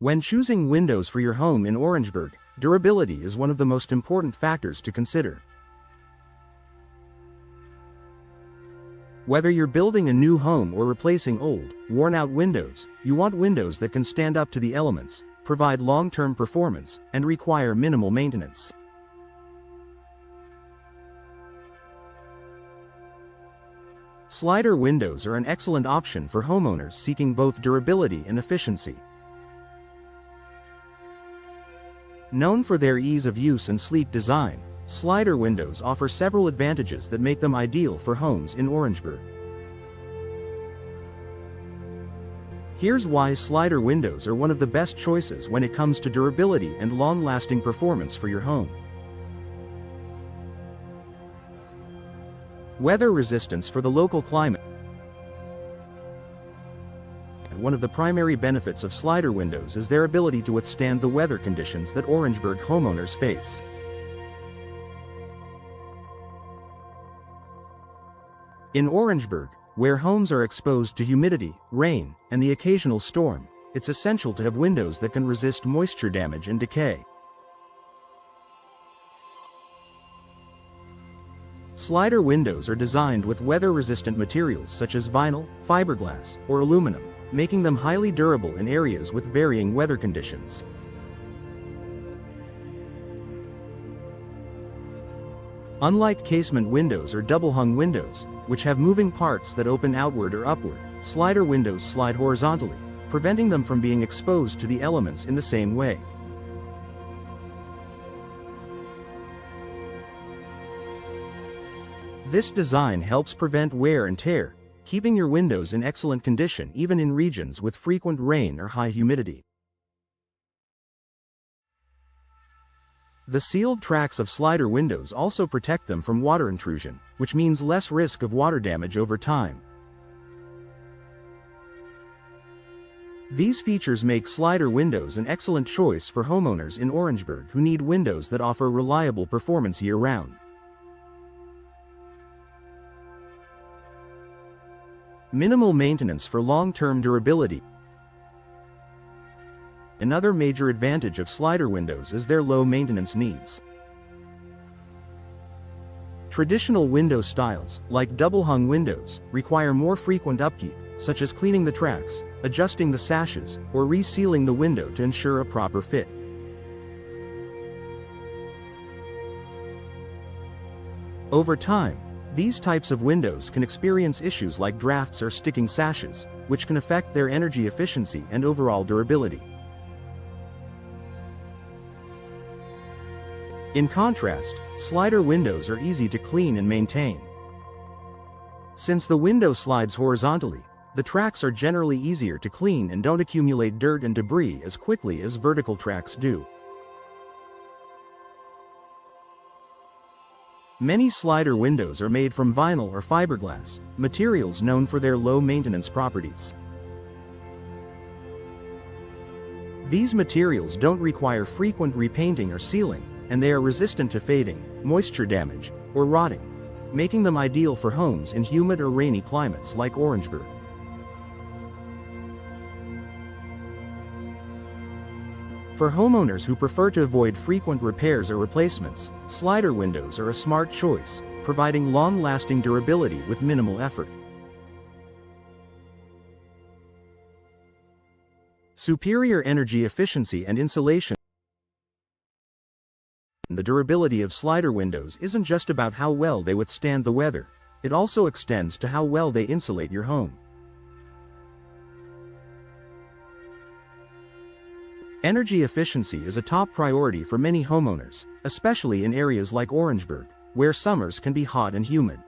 When choosing windows for your home in Orangeburg, durability is one of the most important factors to consider. Whether you're building a new home or replacing old, worn-out windows, you want windows that can stand up to the elements, provide long-term performance, and require minimal maintenance. Slider windows are an excellent option for homeowners seeking both durability and efficiency. Known for their ease of use and sleek design, slider windows offer several advantages that make them ideal for homes in Orangeburg. Here's why slider windows are one of the best choices when it comes to durability and long-lasting performance for your home. Weather resistance for the local climate. One of the primary benefits of slider windows is their ability to withstand the weather conditions that Orangeburg homeowners face. In Orangeburg, where homes are exposed to humidity, rain, and the occasional storm, it's essential to have windows that can resist moisture damage and decay. Slider windows are designed with weather-resistant materials such as vinyl, fiberglass, or aluminum, making them highly durable in areas with varying weather conditions. Unlike casement windows or double-hung windows, which have moving parts that open outward or upward, slider windows slide horizontally, preventing them from being exposed to the elements in the same way. This design helps prevent wear and tear, keeping your windows in excellent condition even in regions with frequent rain or high humidity. The sealed tracks of slider windows also protect them from water intrusion, which means less risk of water damage over time. These features make slider windows an excellent choice for homeowners in Orangeburg who need windows that offer reliable performance year-round. Minimal maintenance for long-term durability. Another major advantage of slider windows is their low maintenance needs. Traditional window styles, like double-hung windows, require more frequent upkeep, such as cleaning the tracks, adjusting the sashes, or resealing the window to ensure a proper fit. Over time, these types of windows can experience issues like drafts or sticking sashes, which can affect their energy efficiency and overall durability. In contrast, slider windows are easy to clean and maintain. Since the window slides horizontally, the tracks are generally easier to clean and don't accumulate dirt and debris as quickly as vertical tracks do. Many slider windows are made from vinyl or fiberglass, materials known for their low maintenance properties. These materials don't require frequent repainting or sealing, and they are resistant to fading, moisture damage, or rotting, making them ideal for homes in humid or rainy climates like Orangeburg. For homeowners who prefer to avoid frequent repairs or replacements, slider windows are a smart choice, providing long-lasting durability with minimal effort. Superior energy efficiency and insulation. The durability of slider windows isn't just about how well they withstand the weather, it also extends to how well they insulate your home. Energy efficiency is a top priority for many homeowners, especially in areas like Orangeburg, where summers can be hot and humid.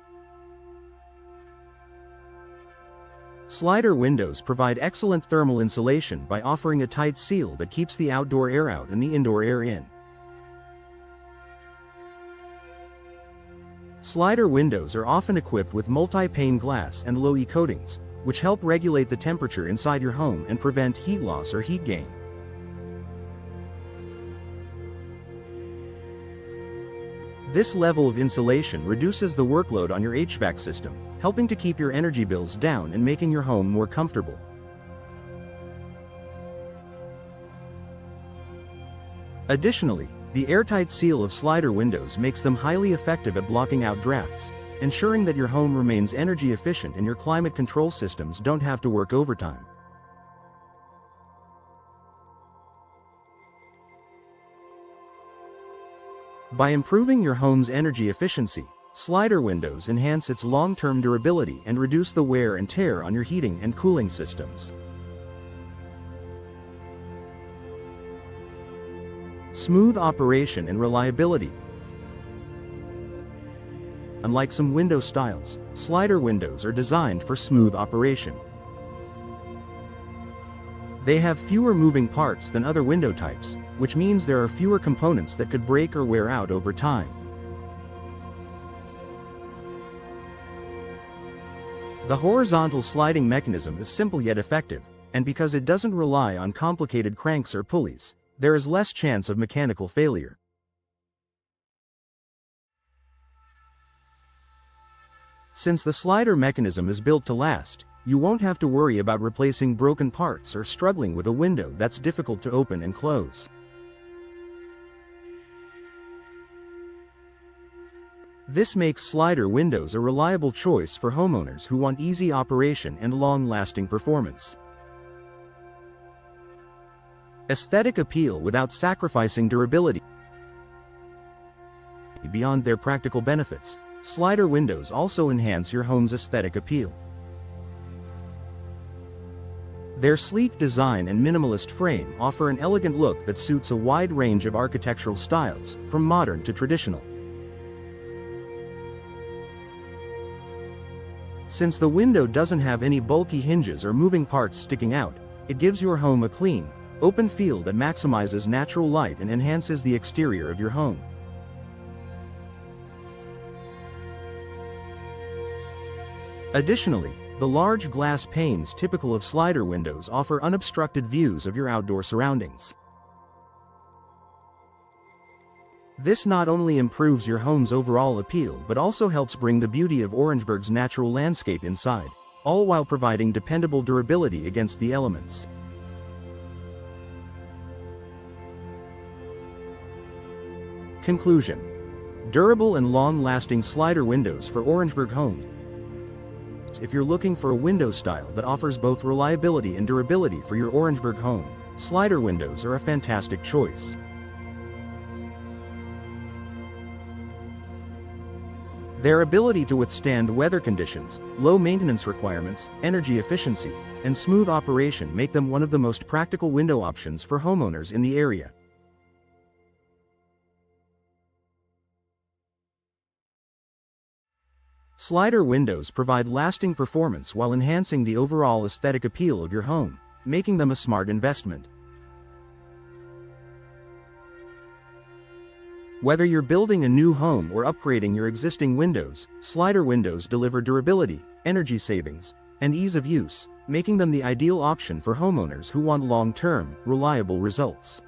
Slider windows provide excellent thermal insulation by offering a tight seal that keeps the outdoor air out and the indoor air in. Slider windows are often equipped with multi-pane glass and low-E coatings, which help regulate the temperature inside your home and prevent heat loss or heat gain. This level of insulation reduces the workload on your HVAC system, helping to keep your energy bills down and making your home more comfortable. Additionally, the airtight seal of slider windows makes them highly effective at blocking out drafts, ensuring that your home remains energy efficient and your climate control systems don't have to work overtime. By improving your home's energy efficiency, slider windows enhance its long-term durability and reduce the wear and tear on your heating and cooling systems. Smooth operation and reliability. Unlike some window styles, slider windows are designed for smooth operation. They have fewer moving parts than other window types, which means there are fewer components that could break or wear out over time. The horizontal sliding mechanism is simple yet effective, and because it doesn't rely on complicated cranks or pulleys, there is less chance of mechanical failure. Since the slider mechanism is built to last, you won't have to worry about replacing broken parts or struggling with a window that's difficult to open and close. This makes slider windows a reliable choice for homeowners who want easy operation and long-lasting performance. Aesthetic appeal without sacrificing durability. Beyond their practical benefits, slider windows also enhance your home's aesthetic appeal. Their sleek design and minimalist frame offer an elegant look that suits a wide range of architectural styles, from modern to traditional. Since the window doesn't have any bulky hinges or moving parts sticking out, it gives your home a clean, open feel that maximizes natural light and enhances the exterior of your home. Additionally, the large glass panes typical of slider windows offer unobstructed views of your outdoor surroundings. This not only improves your home's overall appeal but also helps bring the beauty of Orangeburg's natural landscape inside, all while providing dependable durability against the elements. Conclusion: durable and long-lasting slider windows for Orangeburg homes. If you're looking for a window style that offers both reliability and durability for your Orangeburg home, slider windows are a fantastic choice. Their ability to withstand weather conditions, low maintenance requirements, energy efficiency, and smooth operation make them one of the most practical window options for homeowners in the area. Slider windows provide lasting performance while enhancing the overall aesthetic appeal of your home, making them a smart investment. Whether you're building a new home or upgrading your existing windows, slider windows deliver durability, energy savings, and ease of use, making them the ideal option for homeowners who want long-term, reliable results.